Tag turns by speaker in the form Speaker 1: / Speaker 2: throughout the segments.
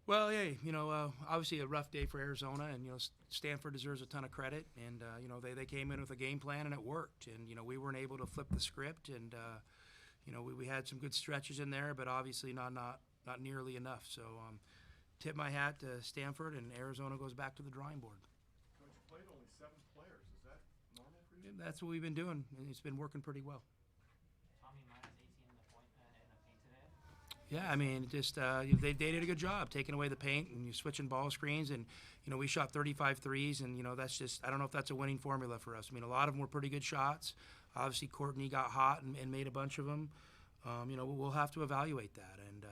Speaker 1: Well, yeah, obviously a rough day for Arizona, and Stanford deserves a ton of credit, and they came in with a game plan and it worked, and we weren't able to flip the script, and we had some good stretches in there, but obviously not nearly enough. So tip my hat to Stanford, and Arizona goes back to the drawing board.
Speaker 2: Coach, you played only 7 players. Is that normal for you?
Speaker 1: And that's what we've been doing, and it's been working pretty well.
Speaker 3: Tommy minus 18 in the point in the paint today.
Speaker 1: Yeah, I mean, just they did a good job taking away the paint and you switching ball screens, and we shot 35 threes, and that's just, I don't know if that's a winning formula for us. I mean, a lot of them were pretty good shots. Obviously, Courtney got hot and made a bunch of them. We'll have to evaluate that, and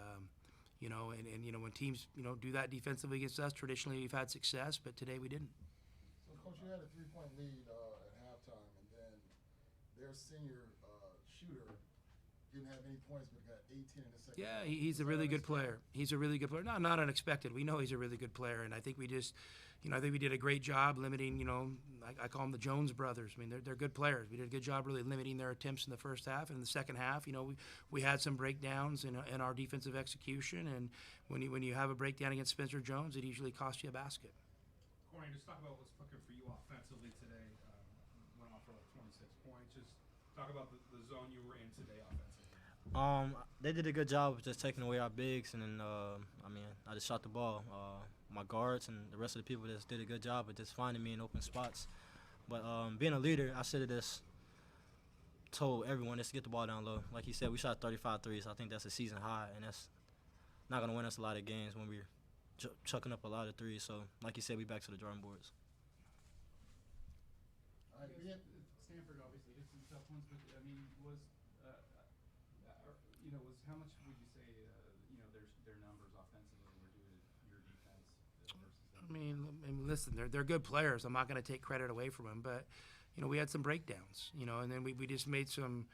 Speaker 1: when teams do that defensively against us, traditionally we've had success, but today we didn't.
Speaker 4: So, Coach, you had a 3-point lead at halftime, and then their senior shooter didn't have any points, but got 18 in the second.
Speaker 1: Yeah, he's a really good player. He's a really good player. Not unexpected. We know he's a really good player, and I think we just, I think we did a great job limiting. I call them the Jones brothers. I mean, they're good players. We did a good job really limiting their attempts in the first half, and in the second half, we had some breakdowns in our defensive execution, and when you have a breakdown against Spencer Jones, it usually costs you a basket.
Speaker 5: Courtney, just talk about what's cooking for you offensively today. Went off for like 26 points. Just talk about the zone you were in today offensively.
Speaker 6: They did a good job of just taking away our bigs, and then I just shot the ball. My guards and the rest of the people just did a good job of just finding me in open spots. But being a leader, I should have just told everyone just to get the ball down low. Like he said, we shot 35 threes. I think that's a season high, and that's not going to win us a lot of games when we're chucking up a lot of threes. So, like you said, we back to the drawing boards.
Speaker 7: Stanford obviously hit some tough ones, but I mean, was how much would you say their numbers offensively were due to your defense versus them?
Speaker 1: I mean, listen, they're good players. I'm not going to take credit away from them, but we had some breakdowns, and then we just made some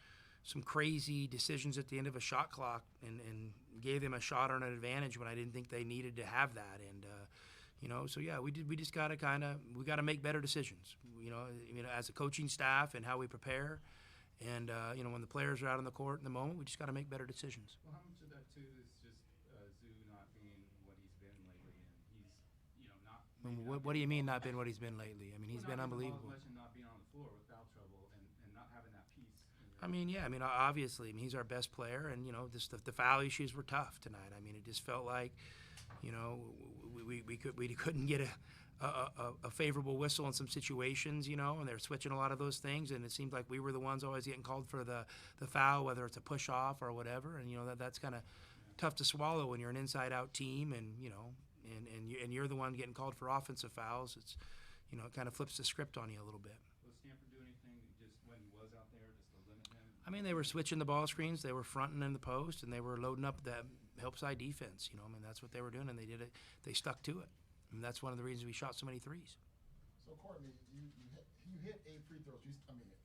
Speaker 1: crazy decisions at the end of a shot clock and gave them a shot on an advantage when I didn't think they needed to have that, and so yeah, we just got to make better decisions, as a coaching staff and how we prepare. And, when the players are out on the court in the moment, we just got to make better decisions.
Speaker 7: Well, how much of that, too, is just Zoo not being what he's been lately? And he's,
Speaker 1: What do you mean not been what he's been lately? I mean, he's been unbelievable.
Speaker 7: Not being on the floor with foul trouble and not having that piece.
Speaker 1: Obviously, he's our best player, and, just the foul issues were tough tonight. I mean, it just felt like, we couldn't get a favorable whistle in some situations, and they're switching a lot of those things, and it seemed like we were the ones always getting called for the foul, whether it's a push off or whatever, and that's kind of tough to swallow when you're an inside out team, and and you're the one getting called for offensive fouls. It's it kind of flips the script on you a little bit.
Speaker 7: Was Stanford do anything just when he was out there just to limit him?
Speaker 1: I mean, they were switching the ball screens, they were fronting in the post, and they were loading up that help side defense. That's what they were doing, and they did it. They stuck to it. And that's one of the reasons we shot so many threes.
Speaker 4: So, Courtney, you hit 8 free throws. 8 3-pointers,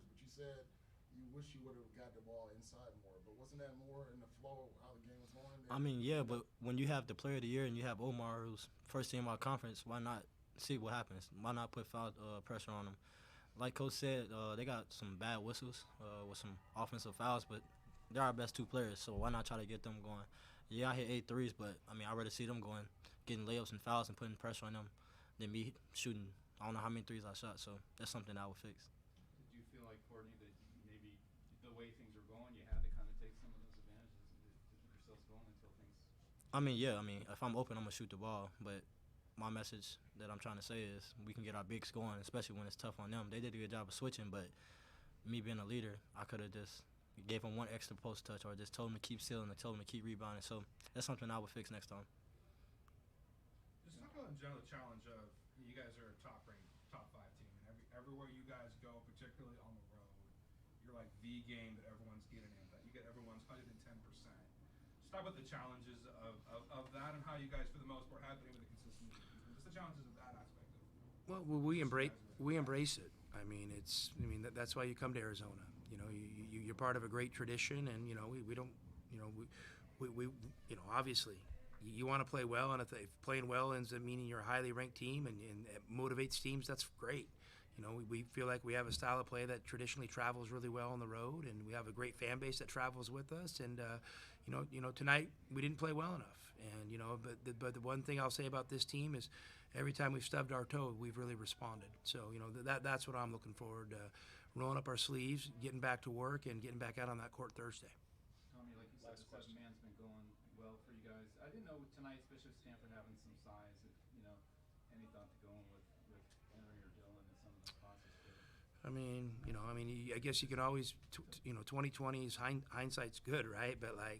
Speaker 4: but you said you wish you would have got the ball inside more. But wasn't that more in the flow of how the game was going?
Speaker 6: Yeah, but when you have the player of the year and you have Omar, who's first team our conference, why not see what happens? Why not put foul pressure on them? Like Coach said, they got some bad whistles with some offensive fouls, but they're our best 2 players, so why not try to get them going? Yeah, I hit 8 threes, but I'd rather see them getting layups and fouls and putting pressure on them than me shooting. I don't know how many threes I shot, so that's something I would fix.
Speaker 7: Did you feel like, Courtney, that maybe the way things were going, you had to kind of take some of those advantages to keep yourselves going until things?
Speaker 6: If I'm open, I'm going to shoot the ball, but my message that I'm trying to say is we can get our bigs going, especially when it's tough on them. They did a good job of switching, but me being a leader, I could have just gave them one extra post touch or just told them to keep sealing or told them to keep rebounding. So that's something I would fix next time.
Speaker 5: Just talk about in general the challenge of you guys are a top-5 team, and everywhere you guys go, particularly on the road, you're like the game that everyone's getting in. That you get everyone's 110%. Just talk about the challenges of that and how you guys, for the most part, have been able to consistently compete. Just the challenges of that aspect of.
Speaker 1: Well, we embrace it. That's why you come to Arizona. You're part of a great tradition, and we don't. Obviously, you want to play well, and if playing well ends up meaning you're a highly ranked team and it motivates teams, that's great. You know, we feel like we have a style of play that traditionally travels really well on the road, and we have a great fan base that travels with us. And tonight we didn't play well enough. And but the one thing I'll say about this team is, every time we've stubbed our toe, we've really responded. So that's what I'm looking forward to, rolling up our sleeves, getting back to work, and getting back out on that court Thursday.
Speaker 7: Tommy, like you said, the seven man's been going well for you guys. I didn't know tonight, especially with Stanford having some size, any thought to going with Henry or Dylan and some of the classes for it?
Speaker 1: I guess you can always, 2020's hindsight's good, right? But I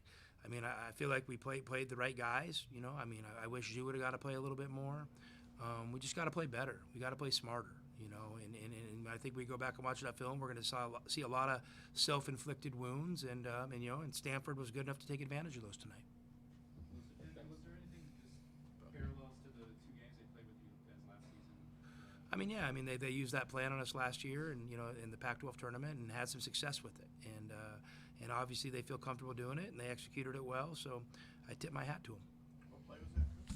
Speaker 1: feel like we played the right guys. I wish you would have got to play a little bit more. We just got to play better. We got to play smarter. And I think we go back and watch that film, we're going to see a lot of self-inflicted wounds, and Stanford was good enough to take advantage of those tonight.
Speaker 7: Was there anything just parallels to the two games they played with you guys last season?
Speaker 1: They used that plan on us last year, and in the Pac-12 tournament, and had some success with it. And obviously they feel comfortable doing it, and they executed it well. So I tip my hat to them.
Speaker 2: What play was that, Coach?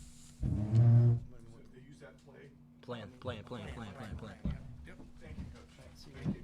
Speaker 2: So they used that play?
Speaker 6: Playing.
Speaker 2: Yep. Thank you, Coach. Thank you.